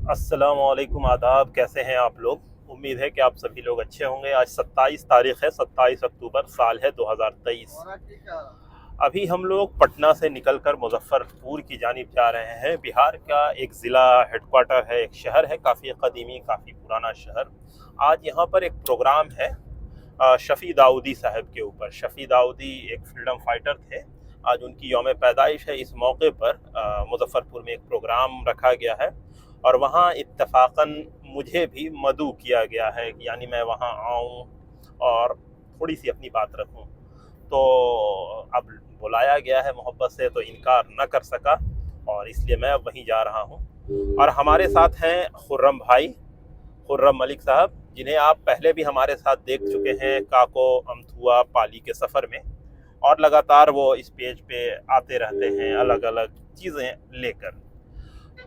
अस्सलामुअलैकुम, आदाब। कैसे हैं आप लोग? उम्मीद है कि आप सभी लोग अच्छे होंगे। आज 27 तारीख़ है, 27 अक्टूबर, साल है 2023। अभी हम लोग पटना से निकलकर मुजफ्फरपुर की जानिब जा रहे हैं। बिहार का एक ज़िला हेडक्वार्टर है, एक शहर है, काफ़ी क़दीमी, काफ़ी पुराना शहर। आज यहाँ पर एक प्रोग्राम है शफ़ी दाऊदी साहब के ऊपर। शफ़ी दाऊदी एक फ्रीडम फाइटर थे। आज उनकी यौम पैदाइश है। इस मौके पर मुजफ्फरपुर में एक प्रोग्राम रखा गया है और वहाँ इत्तफ़ाक़न मुझे भी मदऊ किया गया है, यानी मैं वहाँ आऊँ और थोड़ी सी अपनी बात रखूँ। तो अब बुलाया गया है मोहब्बत से, तो इनकार न कर सका और इसलिए मैं अब वहीं जा रहा हूँ। और हमारे साथ हैं खुर्रम भाई, खुर्रम मलिक साहब, जिन्हें आप पहले भी हमारे साथ देख चुके हैं काको अमथुआ पाली के सफ़र में, और लगातार वो इस पेज पे आते रहते हैं अलग अलग चीज़ें लेकर।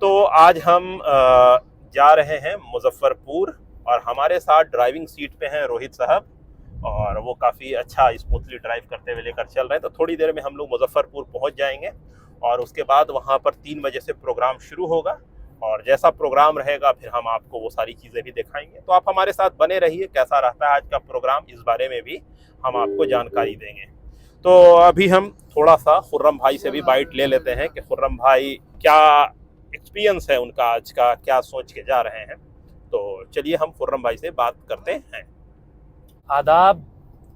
तो आज हम जा रहे हैं मुजफ्फरपुर और हमारे साथ ड्राइविंग सीट पे हैं रोहित साहब, और वो काफ़ी अच्छा स्मूथली ड्राइव करते हुए लेकर चल रहे हैं। तो थोड़ी देर में हम लोग मुजफ्फरपुर पहुंच जाएंगे और उसके बाद वहां पर 3 बजे से प्रोग्राम शुरू होगा और जैसा प्रोग्राम रहेगा फिर हम आपको वो सारी चीज़ें भी दिखाएंगे। तो आप हमारे साथ बने रहिए। कैसा रहता है आज का प्रोग्राम, इस बारे में भी हम आपको जानकारी देंगे। तो अभी हम थोड़ा सा खुर्रम भाई से भी बाइट ले लेते हैं कि खुर्रम भाई क्या एक्सपीरियंस है उनका, आज का क्या सोच के जा रहे हैं। तो चलिए हम खुर्रम भाई से बात करते हैं। आदाब।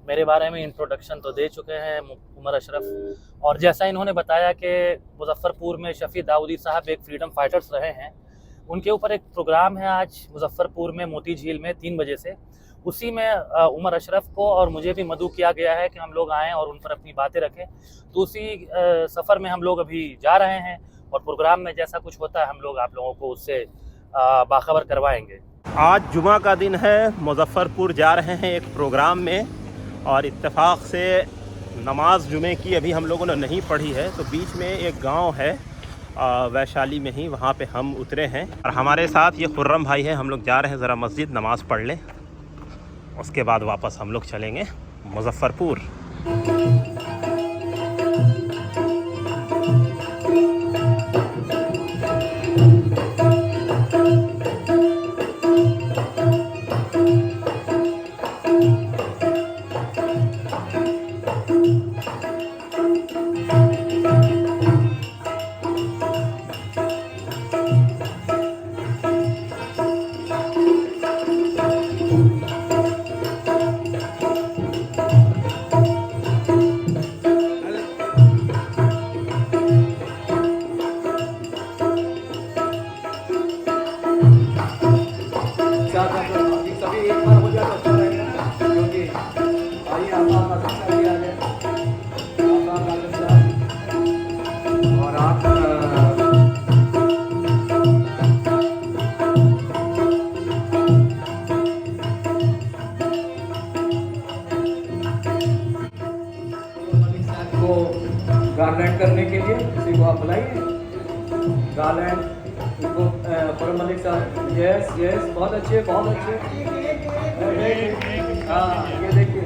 मेरे बारे में इंट्रोडक्शन तो दे चुके हैं उमर अशरफ, और जैसा इन्होंने बताया कि मुजफ्फरपुर में शफ़ी दाऊदी साहब एक फ्रीडम फाइटर्स रहे हैं, उनके ऊपर एक प्रोग्राम है आज मुजफ्फरपुर में मोती झील में 3 बजे से। उसी में उमर अशरफ को और मुझे भी मदऊ किया गया है कि हम लोग आएँ और उन पर अपनी बातें रखें। तो उसी सफ़र में हम लोग अभी जा रहे हैं और प्रोग्राम में जैसा कुछ होता है हम लोग आप लोगों को उससे बाखबर करवाएंगे। आज जुमा का दिन है, मुजफ्फरपुर जा रहे हैं एक प्रोग्राम में, और इत्तेफाक से नमाज जुमे की अभी हम लोगों ने नहीं पढ़ी है। तो बीच में एक गांव है वैशाली में ही, वहाँ पे हम उतरे हैं और हमारे साथ ये खुर्रम भाई है। हम लोग जा रहे हैं ज़रा मस्जिद नमाज़ पढ़ लें, उसके बाद वापस हम लोग चलेंगे मुजफ्फरपुर। सभी एक बार हो जाए तो अच्छा रहेगा, क्योंकि आइए आपका शिक्षा दिया जाए और आप को गार्लैंड करने के लिए किसी को आप बुलाइए। गार्लैंड उनको खुर्रम मलिक साहब, यस यस, बहुत अच्छे बहुत अच्छे। हाँ, ये देखिए,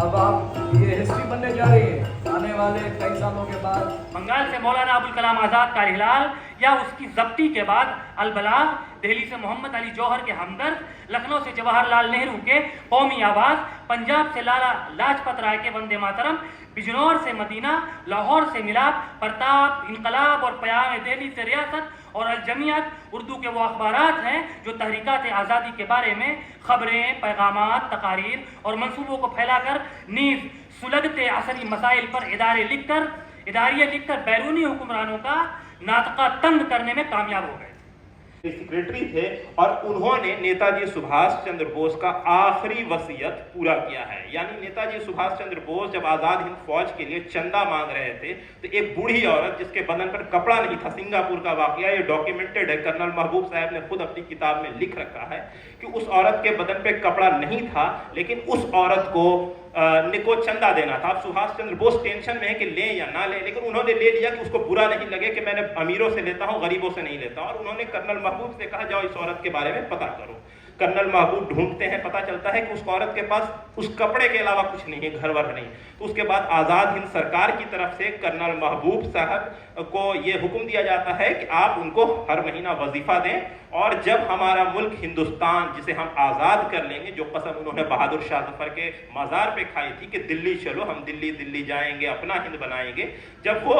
अब आप ये हिस्ट्री बनने जा रही है आने वाले कई सालों के बाद। बंगाल से मौलाना अबुल कलाम आज़ाद का हिलाल या उसकी जब्ती के बाद अलबलाग, दिल्ली से मोहम्मद अली जौहर के हमदर्द, लखनऊ से जवाहरलाल नेहरू के कौमी आवाज़, पंजाब से लाला लाजपत राय के वंदे मातरम, बिजनौर से मदीना, लाहौर से मिलाप, प्रताप, इनकलाब और प्याम दिल्ली से रियासत और अलजमियत उर्दू के वो अखबारात हैं जो तहरीकात आज़ादी के बारे में खबरें, पैगामात, तकारीर और मंसूबों को फैलाकर नीज़ सुलगते असरी मसाइल पर इदारियाँ लिखकर बैरूनी हुक्मरानों का नातका तंग करने में कामयाब हो गए। सेक्रेटरी थे और उन्होंने नेताजी सुभाष चंद्र बोस का आखिरी वसीयत पूरा किया है। यानी नेताजी सुभाष चंद्र बोस जब आज़ाद हिंद फौज के लिए चंदा मांग रहे थे तो एक बूढ़ी औरत जिसके बदन पर कपड़ा नहीं था, सिंगापुर का वाकया, ये डॉक्यूमेंटेड है, कर्नल महबूब साहब ने खुद अपनी किताब में लिख रखा है कि उस औरत के बदन पे कपड़ा नहीं था, लेकिन उस औरत को को चंदा देना था। अब सुभाष चंद्र बोस टेंशन में है कि लें या ना लें, लेकिन उन्होंने ले लिया कि उसको बुरा नहीं लगे कि मैंने अमीरों से लेता हूं, गरीबों से नहीं लेता। और उन्होंने कर्नल महबूब से कहा जाओ इस औरत के बारे में पता करो। कर्नल महबूब ढूंढते हैं, पता चलता है कि उस औरत के पास उस कपड़े के अलावा कुछ नहीं है, घर वर नहीं। तो उसके बाद आज़ाद हिंद सरकार की तरफ से कर्नल महबूब साहब को ये हुक्म दिया जाता है कि आप उनको हर महीना वजीफा दें, और जब हमारा मुल्क हिंदुस्तान जिसे हम आज़ाद कर लेंगे, जो कसम उन्होंने बहादुर शाह जफर के मज़ार पे खाई थी कि दिल्ली चलो, हम दिल्ली दिल्ली जाएंगे, अपना हिंद बनाएंगे, जब वो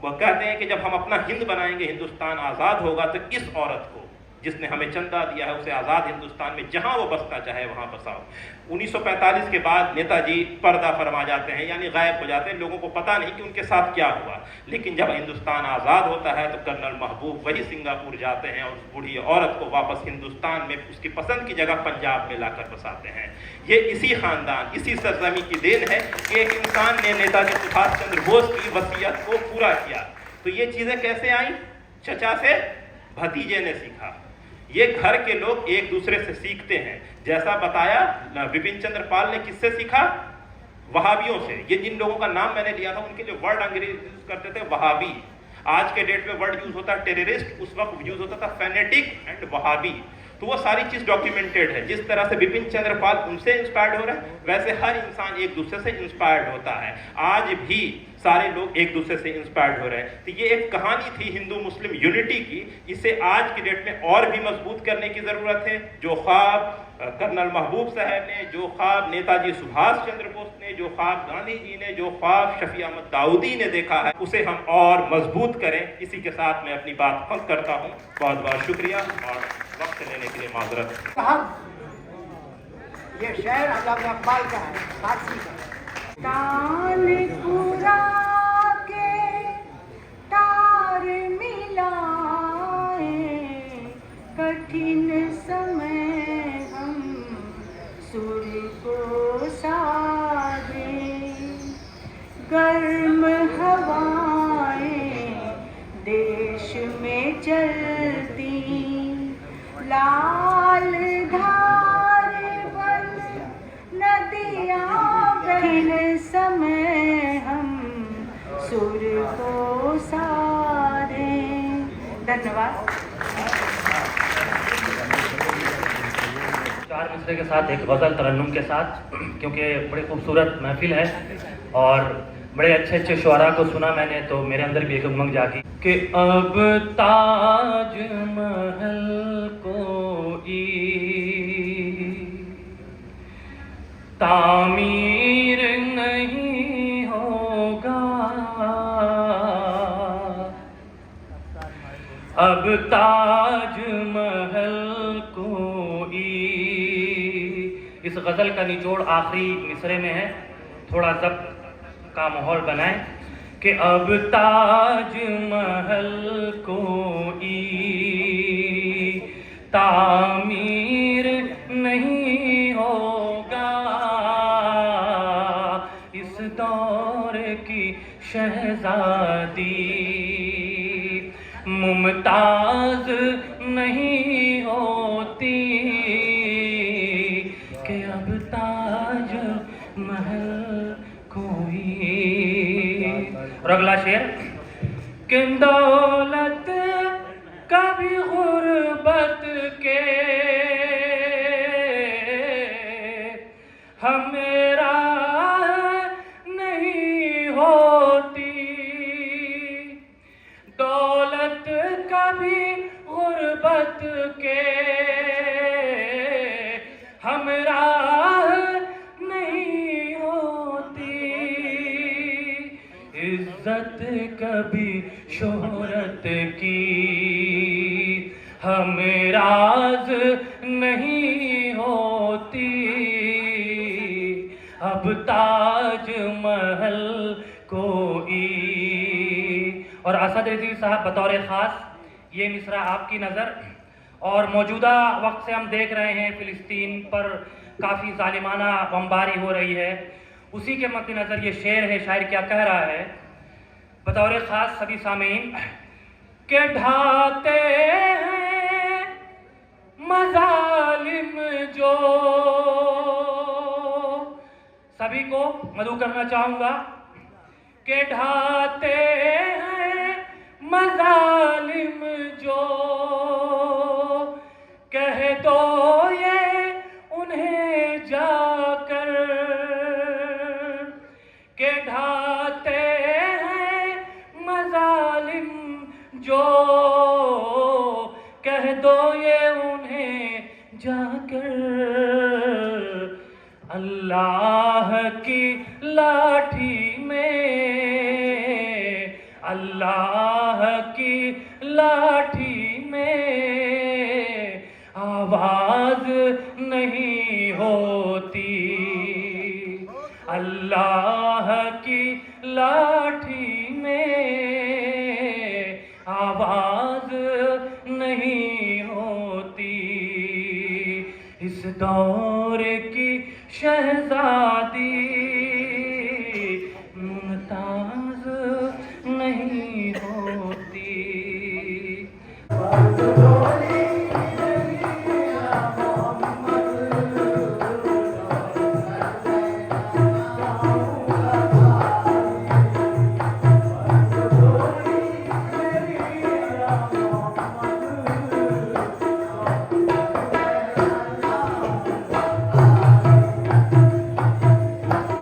कहते हैं कि जब हम अपना हिंद बनाएंगे, हिंदुस्तान आज़ाद होगा, तो इस औरत को जिसने हमें चंदा दिया है उसे आज़ाद हिंदुस्तान में जहां वो बसना चाहे वहां बसाओ। 1945 के बाद नेताजी पर्दा फरमा जाते हैं, यानी गायब हो जाते हैं, लोगों को पता नहीं कि उनके साथ क्या हुआ। लेकिन जब हिंदुस्तान आज़ाद होता है तो कर्नल महबूब वही सिंगापुर जाते हैं और उस बूढ़ी औरत को वापस हिंदुस्तान में उसकी पसंद की जगह पंजाब में लाकर बसाते हैं। ये इसी खानदान, इसी सरजमी की देन है कि एक इंसान ने नेताजी सुभाष चंद्र बोस की वसीयत को पूरा किया। तो ये चीज़ें कैसे आई? चचा से भतीजे ने सीखा। ये घर के लोग एक दूसरे से सीखते हैं। जैसा बताया विपिन चंद्र पाल ने किससे सीखा? वहाबियों से। ये जिन लोगों का नाम मैंने लिया था उनके लिए वर्ड अंग्रेजी यूज करते थे वहाबी। आज के डेट में वर्ड यूज होता है टेररिस्ट, उस वक्त यूज होता था फेनेटिक एंड वहाबी। तो वो सारी चीज डॉक्यूमेंटेड है। जिस तरह से विपिन चंद्र पाल उनसे इंस्पायर्ड हो रहा है, वैसे हर इंसान एक दूसरे से इंस्पायर्ड होता है। आज भी सारे लोग एक दूसरे से इंस्पायर्ड हो रहे हैं। तो ये एक कहानी थी हिंदू मुस्लिम यूनिटी की, इसे आज की डेट में और भी मजबूत करने की जरूरत है। जो ख्वाब कर्नल महबूब साहब ने, जो ख्वाब नेताजी सुभाष चंद्र बोस ने, जो ख्वाब गांधी जी ने, जो ख्वाब शफी अहमद दाऊदी ने देखा है, उसे हम और मजबूत करें। इसी के साथ मैं अपनी बात खत्म करता हूँ। बहुत बहुत शुक्रिया और वक्त लेने के लिए माजरत। ये शेर अल्लामा इकबाल का है, फारसी का। तानपुरा के तार मिलाए, कठिन समय हम सुर को साधे, गर्म हवाएं देश में चलती, लाल धार बन नदियाँ कठिन समय हम सुर को साधे। धन्यवाद। चार मिसरे के साथ एक गज़ल तरन्नुम के साथ, क्योंकि बड़ी खूबसूरत महफिल है और बड़े अच्छे अच्छे शुअरा को सुना मैंने, तो मेरे अंदर भी एक उमंग जागी कि अब ताज महल कोई तामीर नहीं होगा, अब ताज महल कोई। इस गज़ल का निचोड़ आखिरी मिसरे में है, थोड़ा ज़ब्त का माहौल बनाएं कि अब ताज महल कोई तामीर नहीं होगा, इस दौर की शहजादी मुमताज नहीं होती कि अब ताज महल कोई। और अगला शेर कि दौलत कभी गुर्बत के हमेरा नहीं होती, दौलत कभी गुर्बत के हमरा नहीं होती, इज्जत कभी शोहरत की हमें राज नहीं होती, अब ताज महल कोई। और असद रज़ी साहब बतौर ख़ास ये मिसरा आपकी नज़र, और मौजूदा वक्त से हम देख रहे हैं फ़िलिस्तीन पर काफ़ी ज़ालिमाना बमबारी हो रही है, उसी के मद्देनज़र ये शेर है। शायर क्या कह रहा है बतौर ख़ास सभी सामीन के ढाते हैं मज़ालिम जो, सभी को मदू करना चाहूँगा के ढाते हैं मज़ालिम जो, कह दो ये ये उन्हें जाकर अल्लाह की लाठी में, अल्लाह की लाठी में आवाज नहीं होती, अल्लाह की लाठी में आवाज नहीं होती। इस दौर की शहजादी